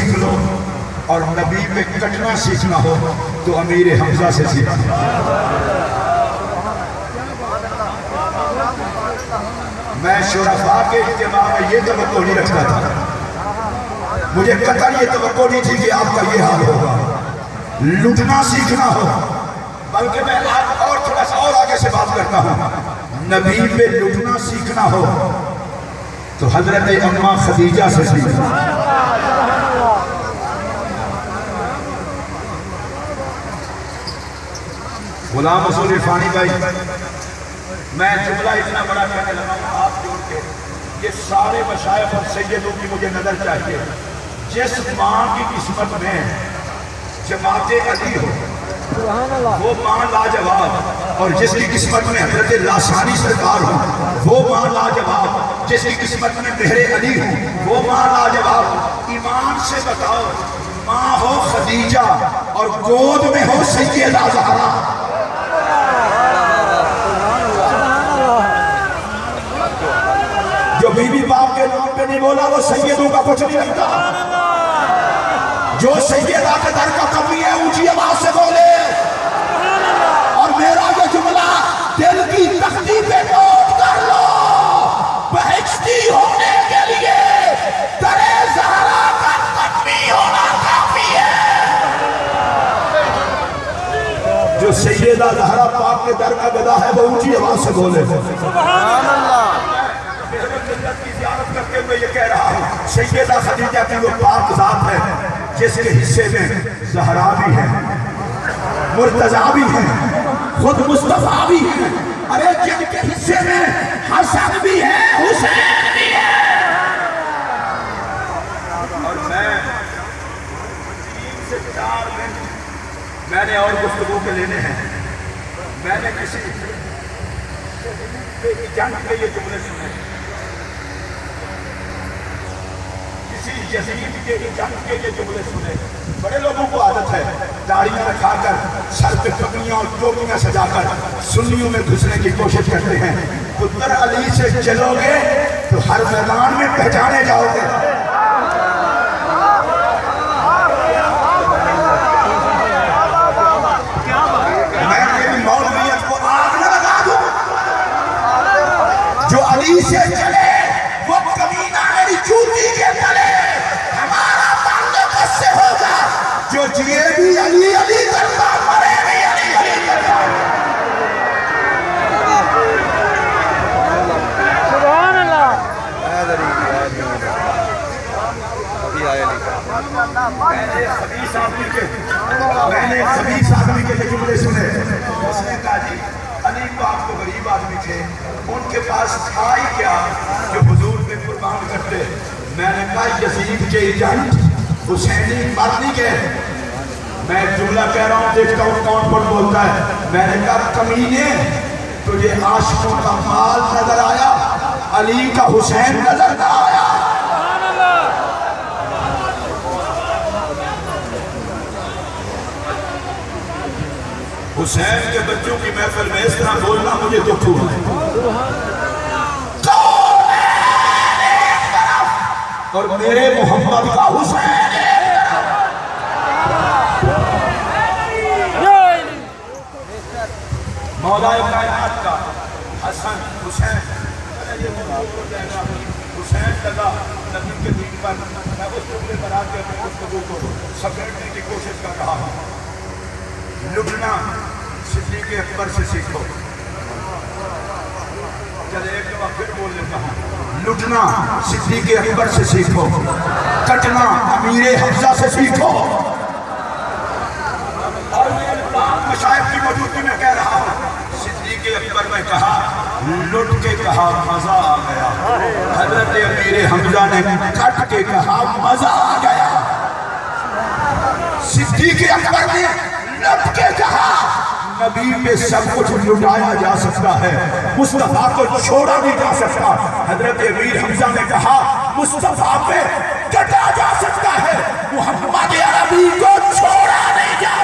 سیکھ لو اور نبی پہ کٹنا سیکھنا ہو تو امیر حمزہ سے سیکھنا. میں شرفاء کے اجتماع میں یہ توقع نہیں رکھتا تھا، مجھے قطعاً یہ توقع نہیں تھی کہ آپ کا یہ حال ہوگا. لٹنا سیکھنا ہو، بلکہ میں اور تھوڑا سا اور آگے سے بات کرتا ہوں، نبی پہ لٹنا سیکھنا ہو تو حضرت اماں خدیجہ سے سیکھنا. غلام حسن عرفانی بھائی، میں جملہ اتنا بڑا کہنے لگا ہوں آپ جوڑ کے، یہ سارے مشائخ اور سیدوں کی مجھے نظر چاہیے. جس ماں کی قسمت میں جماعت علی ہو وہ ماں لاجواب، اور جس کی قسمت میں حضرت لاسانی سرکار ہو وہ ماں لاجواب، جس کی قسمت میں مہر علی ہو وہ ماں لاجواب. ایمان سے بتاؤ، ماں ہو خدیجہ اور گود میں ہو سیدہ زہرا، جو بی بی باپ کے نام پہ نہیں بولا وہ سیدوں کا کچھ نہیں لگتا. جو سیدہ کے در کا کبھی ہے اونچی آواز سے بولے. اور میرا یہ جملہ دل کی تختی پہ نوٹ کر لو، بہشتی ہونے کے لیے در زہرا کا قدمی ہونا کافی ہے. جو سیدہ زہرا پاک کے در کا گدا ہے وہ اونچی آواز سے بولے. سبحان اللہ. کی زیارت کرتے ہوئے یہ کہہ رہا ہوں، سیدہ خدیجہ کی وہ پاک ذات ہے جس کے حصے میں زہرا بھی ہے، مرتضیٰ بھی ہے، خود مصطفیٰ بھی ہے، ارے جن کے حصے میں حسن بھی ہے، حسین بھی ہے. اور میں 3 سے 4 منٹ میں نے اور گفتگو کے لینے ہیں. میں نے کسی جنگ کے یہ جملے سنے، یزید کے جنگ کے یہ جملے سنے. بڑے لوگوں کو عادت ہے داڑیاں رکھا کر سر پہ ٹوپیاں اور ٹوپیاں سجا کر سنیوں میں گھسنے کی کوشش کرتے ہیں. پتر علی سے چلو گے تو ہر میدان میں پہچانے جاؤ گے. میں میری مولویت کو آگ نہ لگا دوں. جو علی سے چلے وہ کمینہ میری جوتی کے تلے، ہمارا تعلق اس سے ہوگا. جو جیے بھی علی علی کرتا، مرے بھی علی علی کرتا. سبحان اللہ. میں نے خبیث آدمی کے جملے سنے. اس نے کہا جی علی پاک تو غریب آدمی تھے، ان کے پاس تھا ہی کیا جو حضور پہ قربان کرتے. میں نے کہا یزید کے ایجنٹ حسینی مر نہیں گئے. میں جملہ کہہ رہا ہوں، دیکھتا ہوں کون کون بولتا ہے. میں نے کہا کمینے، تجھے عاشقوں کا مال نظر آیا، علی کا حسین نظر نہ آیا. حسین کے بچوں کی محفل میں اس طرح بولنا مجھے دکھ ہوا ہے. اور میرے محمد کا حسین مولا کائنات کا حسن حسین حسین لگا نبی کے دین پر. میں اس جملے پر آ کے اپنے گفتگو کو سمیٹنے کی کوشش کر رہا ہوں. لٹنا صدیق اکبر سے سیکھو. چلے ایک دفعہ پھر بول لیتا ہوں، لٹنا صدیق اکبر سے سیکھو، کٹنا امیر حمزہ سے سیکھو. اور میں پاک مشائخ کی موجودگی میں کہہ رہا ہوں، صدیق اکبر میں کہا لٹ کے کہا مزہ آ گیا، حضرت امیر حمزہ نے کٹ کے کہا مزہ آ گیا. صدیق اکبر نے لٹ کے کہا نبی پہ سب کچھ لٹایا جا سکتا ہے، مصطفیٰ کو چھوڑا نہیں جا سکتا. حضرت امیر حمزہ نے کہا مصطفیٰ پہ کٹا جا سکتا ہے، محمد عربی کو چھوڑا نہیں جا